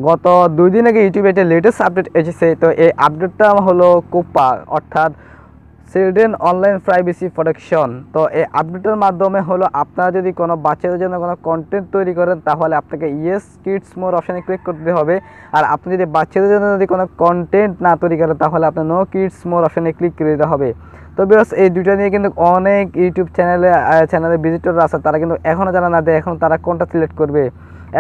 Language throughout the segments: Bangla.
গত 2 দিন আগে ইউটিউবে একটা লেটেস্ট আপডেট এসেছে। তো এই আপডেটটা হলো কোপা, অর্থাৎ চিলড্রেন অনলাইন প্রাইভেসি প্রোটেকশন। তো এই আপডেটের মাধ্যমে হলো আপনারা যদি কোনো বাচ্চাদের জন্য কোনো কন্টেন্ট তৈরি করেন, তাহলে আপনাকে ইয়েস কিডস মোর অপশানে ক্লিক করতে হবে। আর আপনি যদি বাচ্চাদের জন্য যদি কোনো কন্টেন্ট না তৈরি করেন, তাহলে আপনার নো কিডস মোর অপশানে ক্লিক করে দিতে হবে। তো বিকজ এই দুইটা নিয়ে কিন্তু অনেক ইউটিউব চ্যানেলে ভিজিটররা আছে, তারা কিন্তু এখনও জানা না দেয় এখন তারা কোনটা সিলেক্ট করবে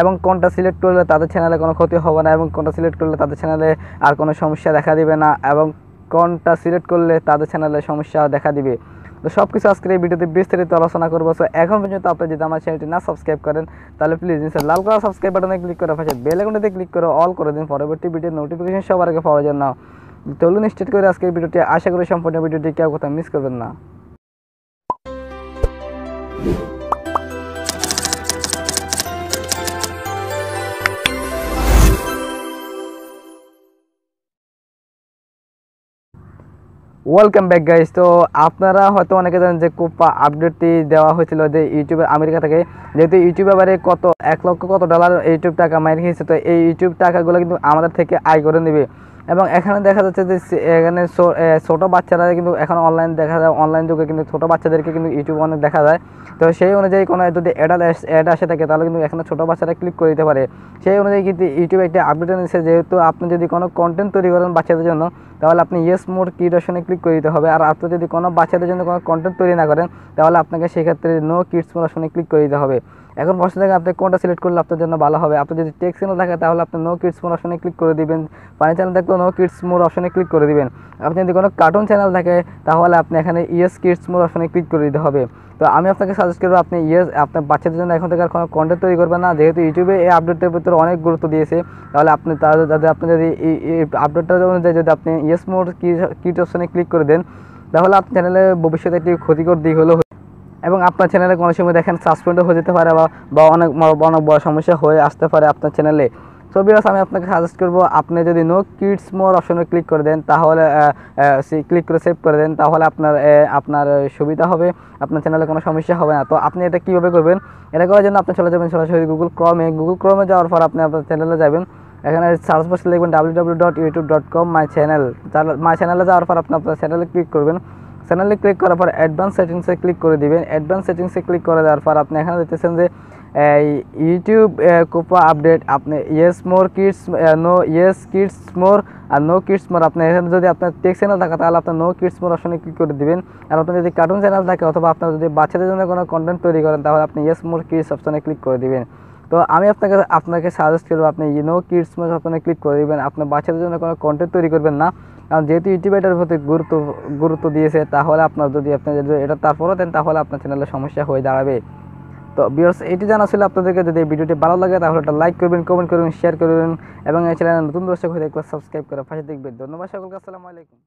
এবং কোনটা সিলেক্ট করলে তাদের চ্যানেলে কোনো ক্ষতি হবে না, এবং কোনটা সিলেক্ট করলে তাদের চ্যানেলে আর কোনো সমস্যা দেখা দিবে না, এবং কোনটা সিলেক্ট করলে তাদের চ্যানেলে সমস্যা দেখা দিবে। তো সব কিছু আজকের এই ভিডিওতে বিস্তারিত আলোচনা করবো। সো এখন পর্যন্ত আপনি যদি আমার চ্যানেলটি না সাবস্ক্রাইব করেন, তাহলে প্লিজ নিচে লাল করা সাবস্ক্রাইব বাটনে ক্লিক করে পাশে বেল আইকনটিতে ক্লিক করে অল করে দিন পরবর্তী ভিডিওর নোটিফিকেশন সবার আগে পাওয়ার জন্য। চলুন স্টার্ট করে আজকের ভিডিওটি। আশা করি সম্পূর্ণ ভিডিওটি কেউ কোথাও মিস করবেন না। Welcome back guys. তো আপনারা হয়তো অনেকে জানেন যে কোপা আপডেটটি দেওয়া হয়েছিল যে ইউটিউবের আমেরিকা থেকে, যেহেতু ইউটিউব এবারে কত $1 লক্ষ ইউটিউব টাকা মাইর খেয়েছে। তো এই ইউটিউব টাকাগুলো কিন্তু আমাদের থেকে আয় করে নেবে। এবং এখানে দেখা যাচ্ছে যে এখানে ছোটো বাচ্চারা কিন্তু এখন অনলাইন দেখা যায়, অনলাইন যুগে কিন্তু ছোটো বাচ্চাদেরকে কিন্তু ইউটিউব অনেক দেখা যায়। তো সেই অনুযায়ী কোনো যদি অ্যাড আসে থাকে, তাহলে কিন্তু এখানে ছোটো বাচ্চারা ক্লিক করে দিতে পারে। সেই অনুযায়ী কিন্তু ইউটিউব একটা আপডেট এনেছে, যেহেতু আপনি যদি কোনো কন্টেন্ট তৈরি করেন বাচ্চাদের জন্য, তাহলে আপনি ইয়েস মোর কিড অপশনে ক্লিক করে দিতে হবে। আর আপনি যদি কোনো বাচ্চাদের জন্য কোনো কন্টেন্ট তৈরি না করেন, তাহলে আপনাকে সেক্ষেত্রে নো কিডস মোর অপশনে ক্লিক করে দিতে হবে। এখন প্রশ্ন থেকে আপনি কোনটা সিলেক্ট করলে আপনার জন্য ভালো হবে। আপনি যদি টেক্সট চ্যানেল থাকে, তাহলে আপনি নো কিডস মোর অপশনে ক্লিক করে দিবেন। ফানি চ্যানেল থাকলে নো কিডস মোর অপশনে ক্লিক করে দিবেন। আপনি যদি কোনো কার্টুন চ্যানেল থাকে, তাহলে আপনি এখানে ইয়েস কিডস মোর অপশনে ক্লিক করে দিতে হবে। তো আমি আপনাকে সাজেস্ট করবো আপনি আপনার বাচ্চাদের জন্য এখন থেকে আর কোনো কন্টেন্ট তৈরি করবেন না, যেহেতু ইউটিউবে এই আপডেটের ভিতরে অনেক গুরুত্ব দিয়েছে। তাহলে আপনি আপনি যদি এই আপডেটটা অনুযায়ী যদি আপনি ইয়েস মোর কিড অপশনে ক্লিক করে দেন, তাহলে আপনার চ্যানেলে ভবিষ্যতে একটি ক্ষতিকর দিক হলো, এবং আপনার চ্যানেলে কোনো সময় দেখেন সাসপেন্ডও হয়ে যেতে পারে, বা অনেক বড় সমস্যা হয়ে আসতে পারে আপনার চ্যানেলে। সো ভিউয়ার্স, আমি আপনাকে সাজেস্ট করবো আপনি যদি নো কিডস মোর অপশনে ক্লিক করে দেন, তাহলে ক্লিক করে সেভ করে দেন, তাহলে আপনার সুবিধা হবে, আপনার চ্যানেলে কোনো সমস্যা হবে না। তো আপনি এটা কীভাবে করবেন? এটা করার জন্য আপনি চলে যাবেন সরাসরি গুগল ক্রমে যাওয়ার পর আপনি আপনার চ্যানেলে যাবেন। এখানে সার্চ বক্সে লিখবেন www.youtube.com মাই চ্যানেলে যাওয়ার পর আপনি আপনার চ্যানেলে ক্লিক করবেন। চ্যানেলে ক্লিক করার পর অ্যাডভান্স সেটিংসে ক্লিক করে দিবেন। অ্যাডভান্স সেটিংসে ক্লিক করে দেওয়ার পর আপনি এখানে দেখতেছেন যে ইউটিউব কোপা আপডেট, আপনি ইয়েস মোর কিডস ইয়েস কিডস মোর আর নো কিডস মোর, আপনি এখানে যদি আপনার টেক্সট চ্যানেল থাকে, তাহলে আপনার নো কিডস মোর অপশনে ক্লিক করে দিবেন। আর আপনার যদি কার্টুন চ্যানেল থাকে, অথবা আপনার যদি বাচ্চাদের জন্য কোনো কন্টেন্ট তৈরি করেন, তাহলে আপনি ইয়েস মোর কিডস অপশনে ক্লিক করে দিবেন। তো আমি আপনাকে সাজেস্ট করবো আপনি নো কিডস মোর অপশনে ক্লিক করে দিবেন। আপনার বাচ্চাদের জন্য কোনো কন্টেন্ট তৈরি করবেন না, কারণ যেহেতু ইউটিউব এটার প্রতি গুরুত্ব দিয়েছে, তাহলে আপনি যদি এটা তারপরও দেন, তাহলে আপনার চ্যানেলের সমস্যা হয়ে দাঁড়াবে। তো ভিউয়ার্স, এটি জানা ছিল আপনাদেরকে। যদি এই ভিডিওটি ভালো লাগে, তাহলে একটা লাইক করবেন, কমেন্ট করবেন, শেয়ার করবেন, এবং এই চ্যানেলে নতুন দর্শক হয়ে থাকলে সাবস্ক্রাইব করে পাশে দেখবেন। ধন্যবাদ সকলকে। আসসালামু আলাইকুম।